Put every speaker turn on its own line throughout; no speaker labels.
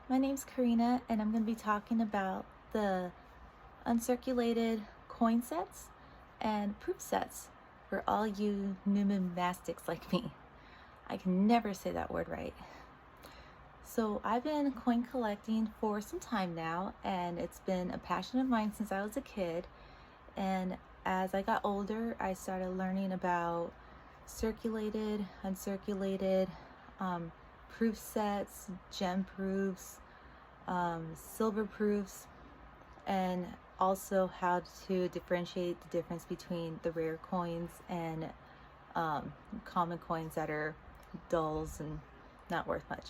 My name's Karina, and I'm going to be talking about the uncirculated coin sets and proof sets for all you numismatics like me. I can never say that word right. So I've been coin collecting for some time now, and it's been a passion of mine since I was a kid. And as I got older, I started learning about circulated, uncirculated, proof sets, gem proofs, silver proofs, and also how to differentiate the difference between the rare coins and common coins that are dulls and not worth much.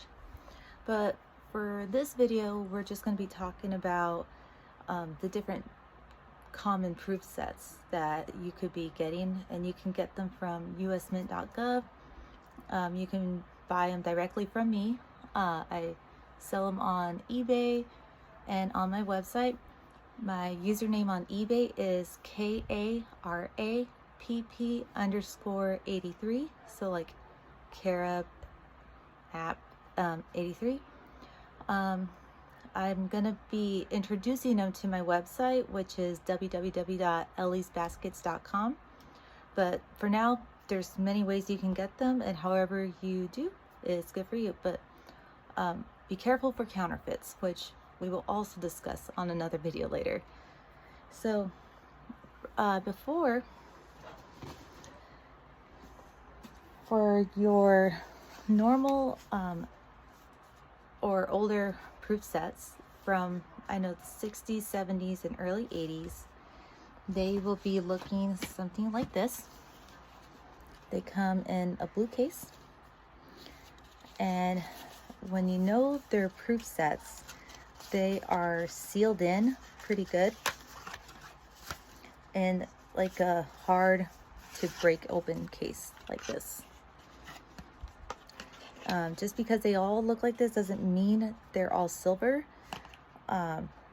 But for this video, we're just going to be talking about the different common proof sets that you could be getting, and you can get them from usmint.gov. You can buy them directly from me. I sell them on eBay and on my website. My username on eBay is KARAPP_83, so like Kara app 83. I'm gonna be introducing them to my website, which is www.elliesbaskets.com. But for now, there's many ways you can get them, and however you do, it's good for you. But be careful for counterfeits, which we will also discuss on another video later. So for your normal or older proof sets from, I know, the 60s, 70s, and early 80s, they will be looking something like this. They come in a blue case, and when you know they're proof sets, they are sealed in pretty good in like a hard to break open case like this. Just because they all look like this doesn't mean they're all silver.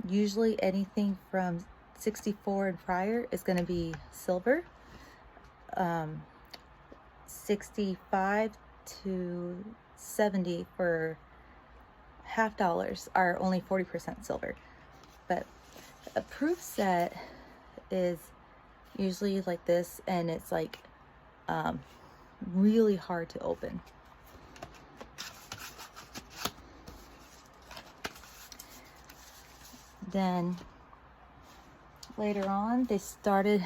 Usually anything from 64 and prior is going to be silver. 65 to 70 for $half are only 40% silver. But a proof set is usually like this, and it's like really hard to open. Then later on, they started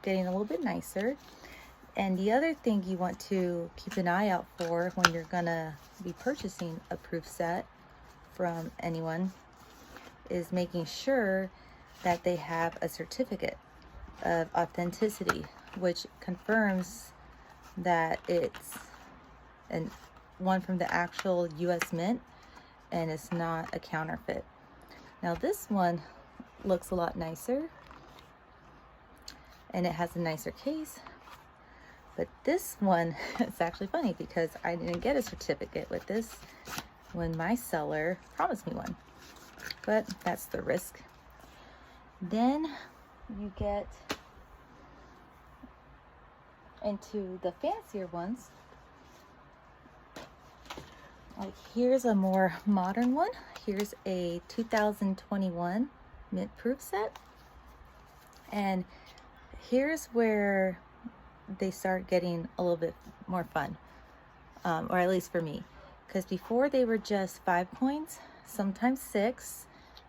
getting a little bit nicer. And the other thing you want to keep an eye out for when you're gonna be purchasing a proof set from anyone is making sure that they have a certificate of authenticity, which confirms that it's one from the actual US Mint and it's not a counterfeit. Now this one looks a lot nicer, and it has a nicer case. But this one, it's actually funny because I didn't get a certificate with this when my seller promised me one. But that's the risk. Then you get into the fancier ones. Like here's a more modern one. Here's a 2021 mint proof set. And here's where they start getting a little bit more fun, or at least for me, because before they were just 5 coins, sometimes 6,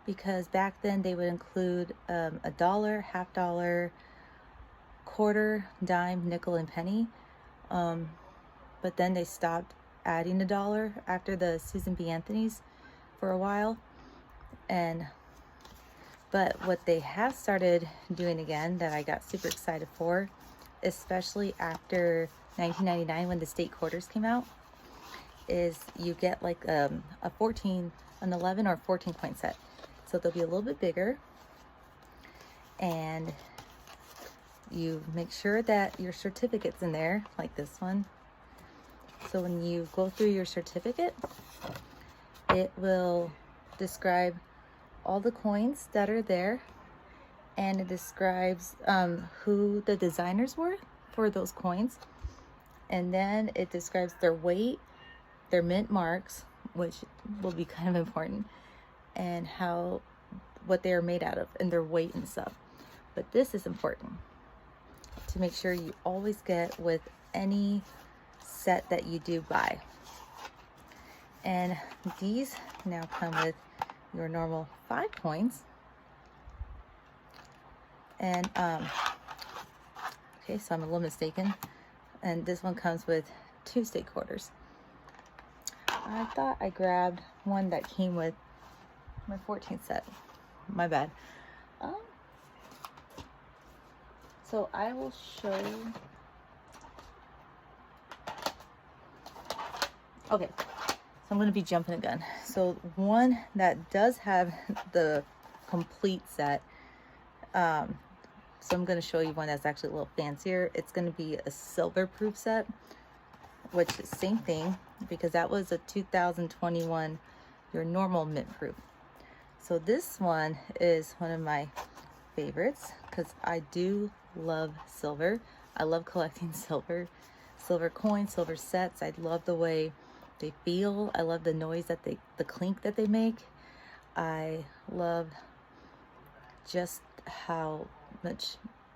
because back then they would include a dollar, $half, quarter, dime, nickel, and penny. But then they stopped adding a dollar after the Susan B. Anthony's for a while. But what they have started doing again that I got super excited for, especially after 1999 when the state quarters came out, is you get like an 11 or 14 coin set. So they'll be a little bit bigger, and you make sure that your certificate's in there, like this one. So when you go through your certificate, it will describe all the coins that are there, and it describes who the designers were for those coins, and then it describes their weight, their mint marks, which will be kind of important, and what they are made out of and their weight and stuff. But this is important to make sure you always get with any set that you do buy. And these now come with your normal 5 coins. And okay, so I'm a little mistaken. And this one comes with 2 state quarters. I thought I grabbed one that came with my 14th set. My bad. So I will show. Okay, so I'm going to be jumping the gun. So one that does have the complete set. So I'm going to show you one that's actually a little fancier. It's going to be a silver proof set, which is same thing, because that was a 2021 your normal mint proof. So this one is one of my favorites because I do love silver. I love collecting silver coins, silver sets. I love the way they feel. I love the noise that the clink that they make. I love just how much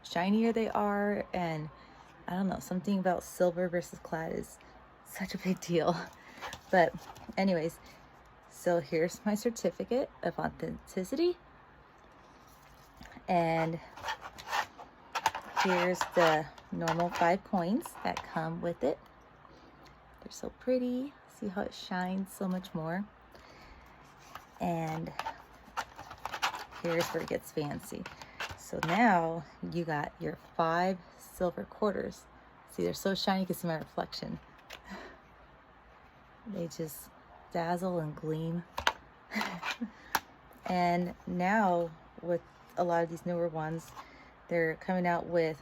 shinier they are, and I don't know, something about silver versus clad is such a big deal. But anyways, so here's my certificate of authenticity, and here's the normal 5 coins that come with it. They're so pretty. See how it shines so much more. And here's where it gets fancy. So now you got your 5 silver quarters. See, they're so shiny you can see my reflection. They just dazzle and gleam. And now with a lot of these newer ones, they're coming out with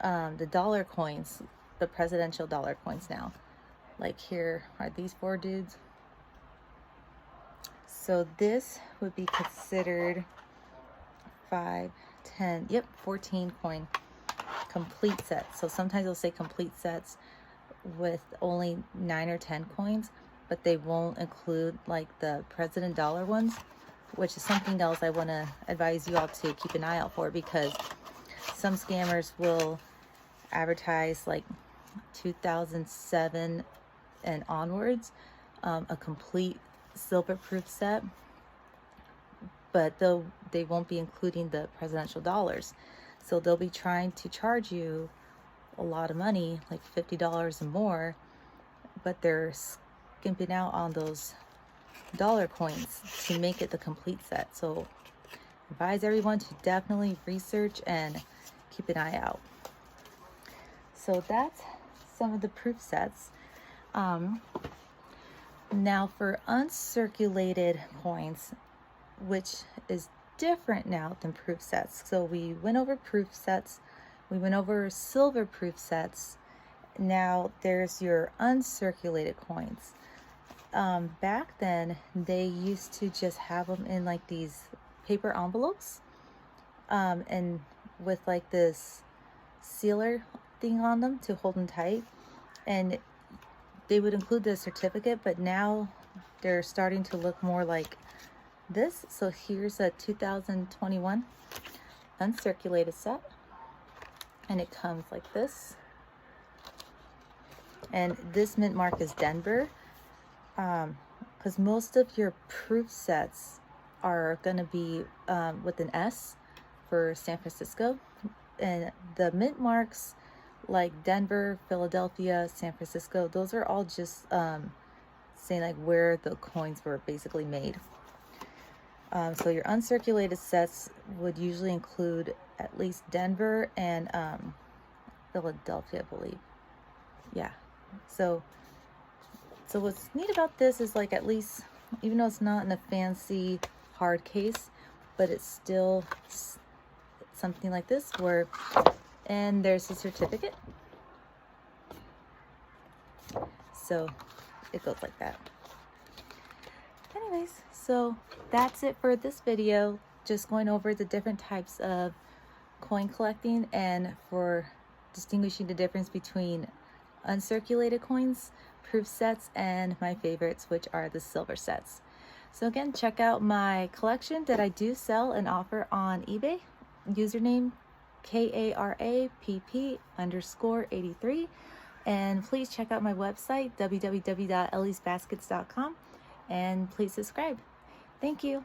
the dollar coins, the presidential dollar coins now. Like here are these 4 dudes. So this would be considered 5, 10, 14 coin complete sets. So sometimes they'll say complete sets with only 9 or 10 coins, but they won't include like the president dollar ones, which is something else I want to advise you all to keep an eye out for, because some scammers will advertise like 2007 and onwards a complete silver proof set, but they won't be including the presidential dollars. So they'll be trying to charge you a lot of money, like $50 and more, but they're skimping out on those dollar coins to make it the complete set. So advise everyone to definitely research and keep an eye out. So that's some of the proof sets. Now for uncirculated coins, which is different now than proof sets. So we went over proof sets, we went over silver proof sets. Now there's your uncirculated coins. Back then they used to just have them in like these paper envelopes, and with like this sealer thing on them to hold them tight, and they would include the certificate, but now they're starting to look more like this. So here's a 2021 uncirculated set, and it comes like this, and this mint mark is Denver, because most of your proof sets are going to be with an S for San Francisco, and the mint marks like Denver, Philadelphia, San Francisco, those are all just saying like where the coins were basically made. So your uncirculated sets would usually include at least Denver and Philadelphia, I believe. Yeah. So what's neat about this is like, at least, even though it's not in a fancy hard case, but it's still something like this where, and there's a certificate. So it goes like that. Anyways, so that's it for this video. Just going over the different types of coin collecting and for distinguishing the difference between uncirculated coins proof sets, and my favorites, which are the silver sets. So again, check out my collection that I do sell and offer on eBay. Username KARAPP_83. And please check out my website, www.elliesbaskets.com, and please subscribe. Thank you.